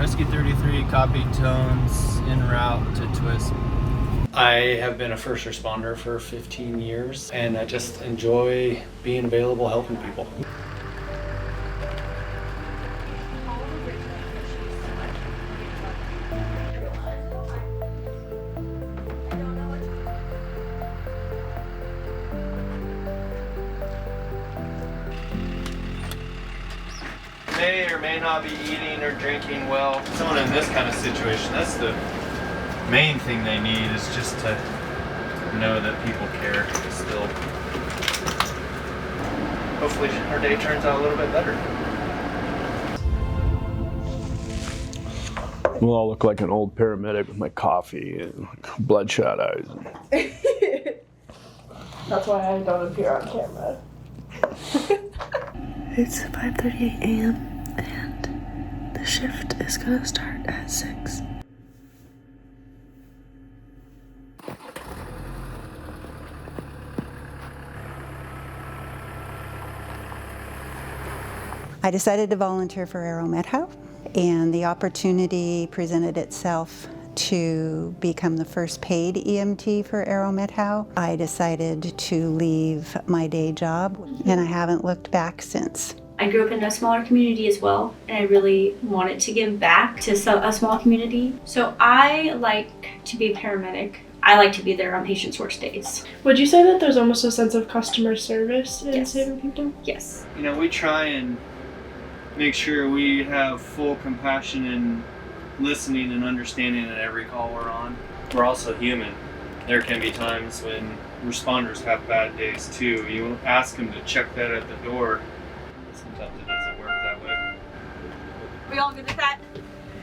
Rescue 33 copied tones en route to Twist. I have been a first responder for 15 years, and I just enjoy being available, helping people. May or may not be eating or drinking well. Someone in this kind of situation, that's the main thing they need, is just to know that people care still. Hopefully our day turns out a little bit better. Well, I'll look like an old paramedic with my coffee and bloodshot eyes. That's why I don't appear on camera. It's 5:38 a.m. and the shift is gonna start at 6. I decided to volunteer for Aero Methow, and the opportunity presented itself to become the first paid EMT for Aero Methow. I decided to leave my day job, and I haven't looked back since. I grew up in a smaller community as well, and I really wanted to give back to a small community. So I like to be a paramedic. I like to be there on patients' worst days. Would you say that there's almost a sense of customer service in Yes. saving people? Yes. You know, we try and make sure we have full compassion and listening and understanding at every call we're on. We're also human. There can be times when responders have bad days too. You ask them to check that at the door. Sometimes it doesn't work that way. We all good at that?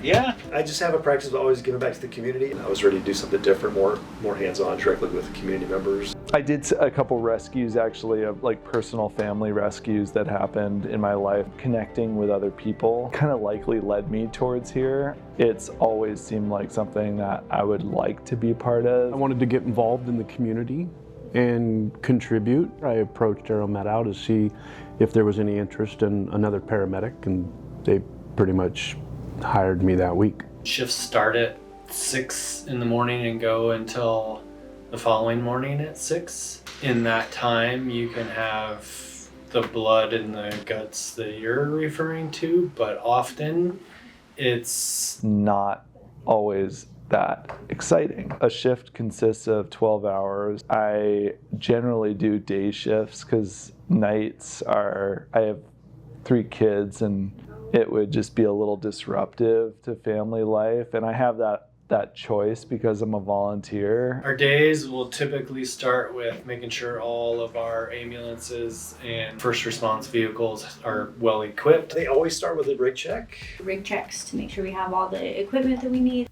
Yeah. I just have a practice of always giving back to the community. I was ready to do something different, more hands-on, directly with community members. I did a couple rescues, actually, of like personal family rescues that happened in my life. Connecting with other people kind of likely led me towards here. It's always seemed like something that I would like to be part of. I wanted to get involved in the community and contribute. I approached Aero Methow to see if there was any interest in another paramedic, and they pretty much hired me that week. Shifts start at 6 in the morning and go until the following morning at 6. In that time, you can have the blood in the guts that you're referring to, but often it's not always that exciting. A shift consists of 12 hours. I generally do day shifts because nights are, I have 3 kids and it would just be a little disruptive to family life, and I have that choice because I'm a volunteer. Our days will typically start with making sure all of our ambulances and first response vehicles are well equipped. They always start with a rig check. Rig checks to make sure we have all the equipment that we need.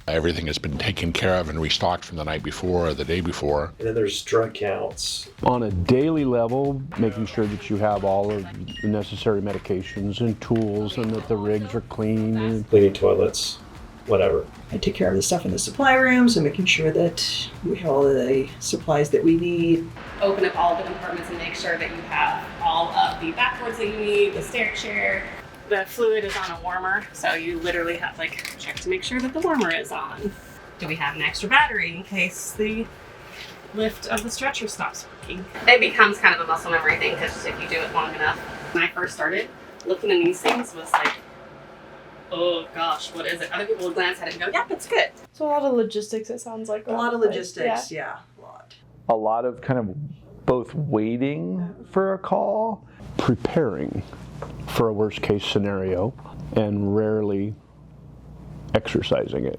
Everything has been taken care of and restocked from the night before or the day before. And then there's drug counts. On a daily level, making sure that you have all of the necessary medications and tools and that the rigs are clean. And Cleaning toilets, whatever. I take care of the stuff in the supply rooms and making sure that we have all the supplies that we need. Open up all the compartments and make sure that you have all of the backboards that you need, the stair chair. The fluid is on a warmer, so you literally have check to make sure that the warmer is on. Do we have an extra battery in case the lift of the stretcher stops working? It becomes kind of a muscle memory thing because if you do it long enough. When I first started, looking at these things was like, oh gosh, what is it? Other people would glance at it and go, yep, it's good. So a lot of logistics, it sounds like. A lot of logistics, yeah, a lot. A lot of kind of both waiting for a call, preparing for a worst case scenario, and rarely exercising it.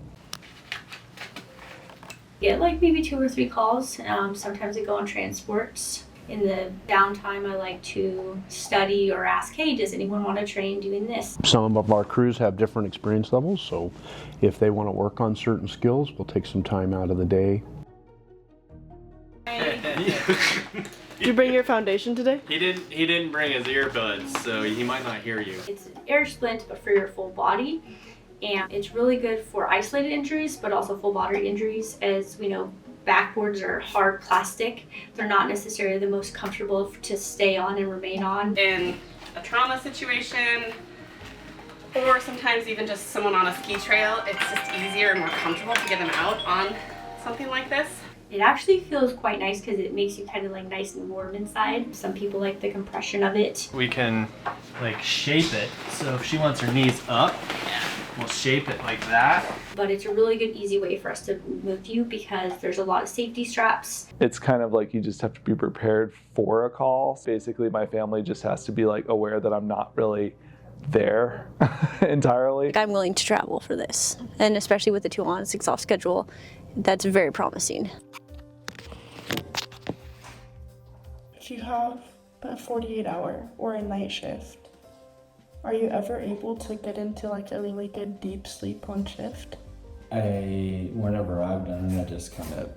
Get maybe 2 or 3 calls. Sometimes I go on transports. In the downtime, I like to study or ask, hey, does anyone want to train doing this? Some of our crews have different experience levels, so if they want to work on certain skills, we'll take some time out of the day. Did you bring your foundation today? He didn't bring his earbuds, so he might not hear you. It's an air splint, but for your full body. And it's really good for isolated injuries, but also full body injuries. As we know, backboards are hard plastic. They're not necessarily the most comfortable to stay on and remain on. In a trauma situation, Or sometimes even just someone on a ski trail, it's just easier and more comfortable to get them out on something like this. It actually feels quite nice because it makes you kind of like nice and warm inside. Some people like the compression of it. We can like shape it. So if she wants her knees up, we'll shape it like that. But it's a really good, easy way for us to move you because there's a lot of safety straps. It's kind of like you just have to be prepared for a call. Basically, my family just has to be like aware that I'm not really there entirely. I'm willing to travel for this, and especially with the 2 on 6 off schedule, that's very promising. If you have a 48-hour or a night shift, are you ever able to get into like a really good deep sleep on shift? Whenever I've done it, I just kind of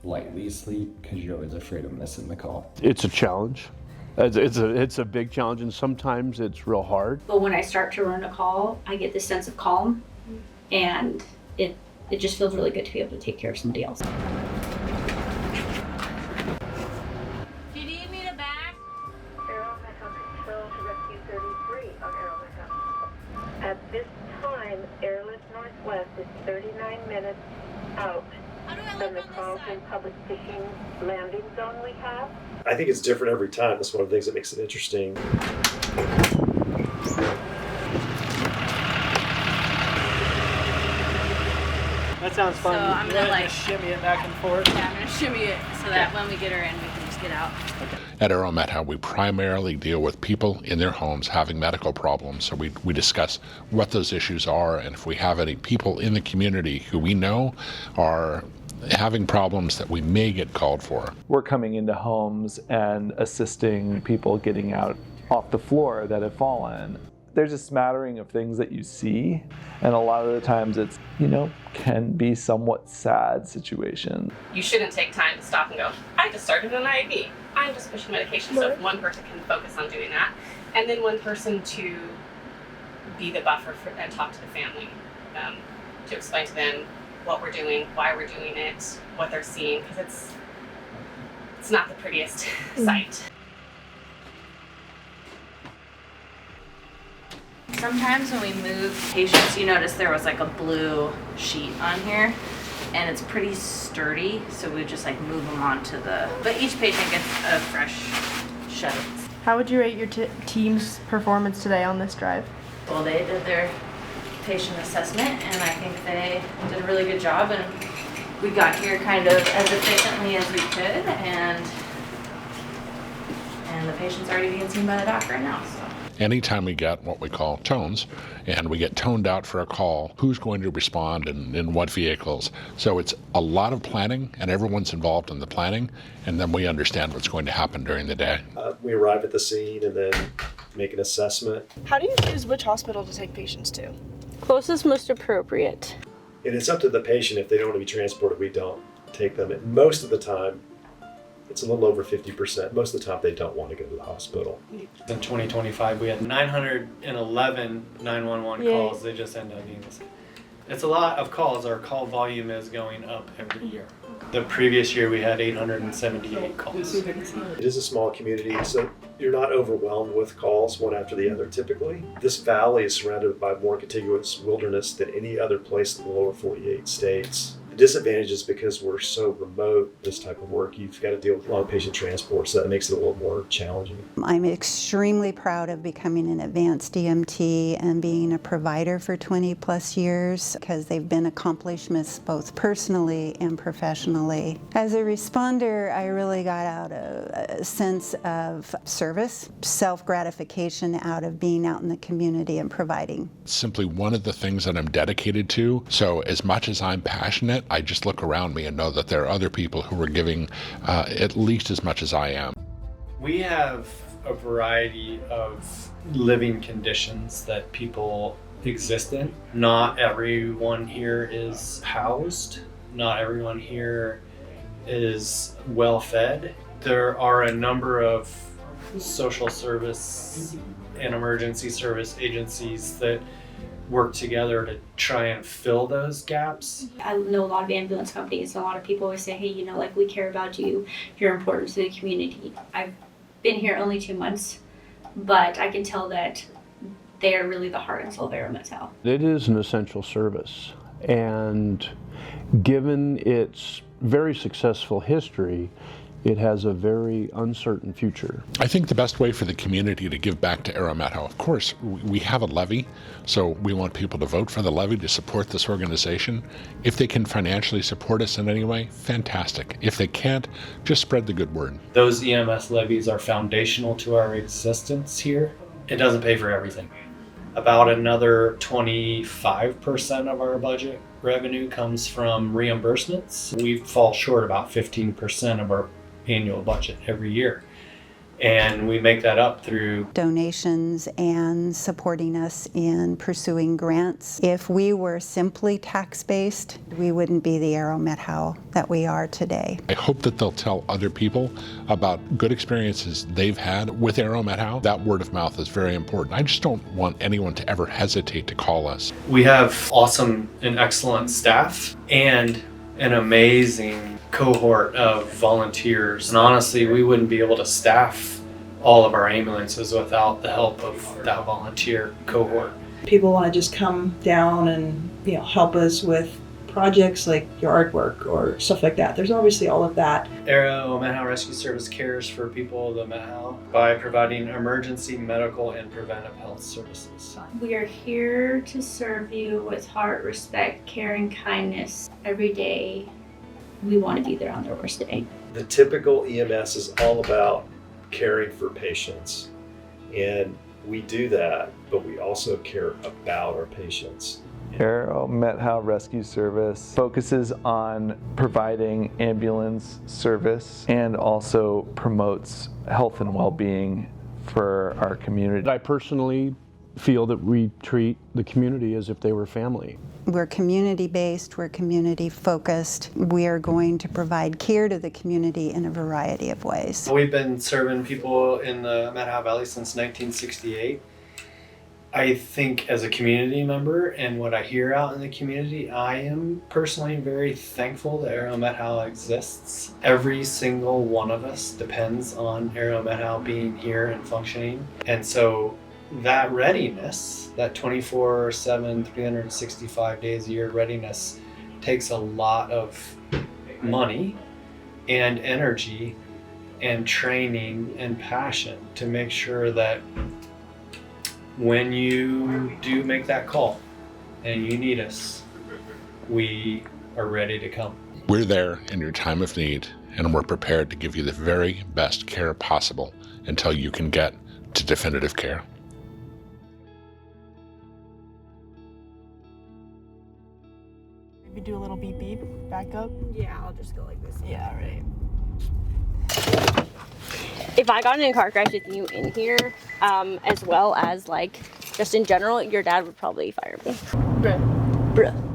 lightly sleep because you're always afraid of missing the call. It's a challenge. It's a big challenge, and sometimes it's real hard. But when I start to run a call, I get this sense of calm, and it just feels really good to be able to take care of somebody else. If you need me to back, Aero Methow Control to Rescue 33 on Aero Methow. At this time, Airlift Northwest is 39 minutes out from the Carlton Public Fishing Landing Zone we have. I think it's different every time. That's one of the things that makes it interesting. That sounds fun. So I'm gonna like shimmy it back and forth. Yeah, I'm gonna shimmy it so that when we get her in, we can just get out. At Aero Methow, we primarily deal with people in their homes having medical problems. So we discuss what those issues are, and if we have any people in the community who we know are having problems that we may get called for. We're coming into homes and assisting people getting out off the floor that have fallen. There's a smattering of things that you see, and a lot of the times it's, can be somewhat sad situation. You shouldn't take time to stop and go, I just started an IV. I'm just pushing medication. So if one person can focus on doing that, and then one person to be the buffer and talk to the family, to explain to them what we're doing, why we're doing it, what they're seeing, because it's not the prettiest sight. Sometimes when we move patients, you notice there was like a blue sheet on here, and it's pretty sturdy, so we just like move them onto but each patient gets a fresh shut. How would you rate your team's performance today on this drive? Well, they did their patient assessment, and I think they did a really good job, and we got here kind of as efficiently as we could, and the patient's already being seen by the doctor right now. So. Anytime we get what we call tones, and we get toned out for a call, who's going to respond and in what vehicles. So it's a lot of planning, and everyone's involved in the planning, and then we understand what's going to happen during the day. We arrive at the scene and then make an assessment. How do you choose which hospital to take patients to? Closest, most appropriate. And it's up to the patient. If they don't want to be transported, we don't take them. And most of the time, it's a little over 50%. Most of the time, they don't want to go to the hospital. In 2025, we had 911 911 calls. They just end up being the same. It's a lot of calls. Our call volume is going up every year. The previous year, we had 878 calls. It is a small community, so you're not overwhelmed with calls one after the other typically. This valley is surrounded by more contiguous wilderness than any other place in the lower 48 states. The disadvantage is because we're so remote, this type of work, you've got to deal with long patient transport, so that makes it a little more challenging. I'm extremely proud of becoming an advanced EMT and being a provider for 20 plus years because they've been accomplishments both personally and professionally. As a responder, I really got out a sense of service, self-gratification out of being out in the community and providing. It's simply one of the things that I'm dedicated to. So as much as I'm passionate, I just look around me and know that there are other people who are giving at least as much as I am. We have a variety of living conditions that people exist in. Not everyone here is housed. Not everyone here is well fed. There are a number of social service and emergency service agencies that work together to try and fill those gaps. I know a lot of ambulance companies, and a lot of people always say, hey, we care about you, you're important to the community. I've been here only 2 months, but I can tell that they are really the heart and soul of Aero Methow. It is an essential service, and given its very successful history, it has a very uncertain future. I think the best way for the community to give back to Aero Methow, of course, we have a levy, so we want people to vote for the levy to support this organization. If they can financially support us in any way, fantastic. If they can't, just spread the good word. Those EMS levies are foundational to our existence here. It doesn't pay for everything. About another 25% of our budget revenue comes from reimbursements. We fall short about 15% of our annual budget every year. And we make that up through donations and supporting us in pursuing grants. If we were simply tax-based, we wouldn't be the Aero Methow that we are today. I hope that they'll tell other people about good experiences they've had with Aero Methow. That word of mouth is very important. I just don't want anyone to ever hesitate to call us. We have awesome and excellent staff and an amazing cohort of volunteers. And honestly, we wouldn't be able to staff all of our ambulances without the help of that volunteer cohort. People want to just come down and help us with projects like yard work or stuff like that. There's obviously all of that. Aero Methow Rescue Service cares for people of the Methow by providing emergency medical and preventive health services. We are here to serve you with heart, respect, care, and kindness every day. We want to be there on their worst day. The typical EMS is all about caring for patients, and we do that, but we also care about our patients. Aero Methow Rescue Service focuses on providing ambulance service and also promotes health and well-being for our community. I personally feel that we treat the community as if they were family. We're community-based, we're community-focused. We are going to provide care to the community in a variety of ways. We've been serving people in the Methow Valley since 1968. I think as a community member and what I hear out in the community, I am personally very thankful that Aero Methow exists. Every single one of us depends on Aero Methow being here and functioning. And so that readiness, that 24/7, 365 days a year readiness takes a lot of money and energy and training and passion to make sure that when you do make that call and you need us, we are ready to come. We're there in your time of need, and we're prepared to give you the very best care possible until you can get to definitive care. Maybe do a little beep beep, back up. Yeah, I'll just go like this. Yeah, right. If I got in a car crash with you in here, as well as like just in general, your dad would probably fire me. Bruh. Bruh.